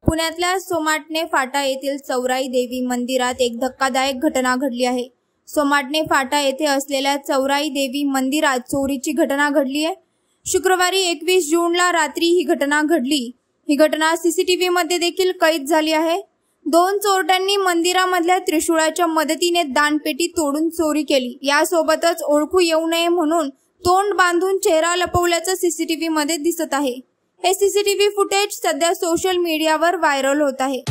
पुण्यातल्या सोमाटणे फाटा येथील चौराई देवी मंदिरात एक धक्कादायक घटना घडली आहे। सोमाटणे फाटा येथे असलेल्या चौराई देवी मंदिरात चोरीची घटना घडली आहे। शुक्रवारी 21 जूनला रात्री ही घटना घडली। ही घटना सीसीटीव्ही मध्ये देखील कैद झाली आहे। दोन चोरट्यांनी मंदिरामधल्या त्रिशूळाच्या मदतीने दानपेटी तोडून चोरी केली। यासोबतच ओळखू येऊ नये म्हणून तोंड बांधून चेहरा लपवल्याचं सीसीटीव्ही मध्ये दिसत आहे। हे सीसीटीव्ही फुटेज सध्या सोशल मीडियावर व्हायरल होत आहे।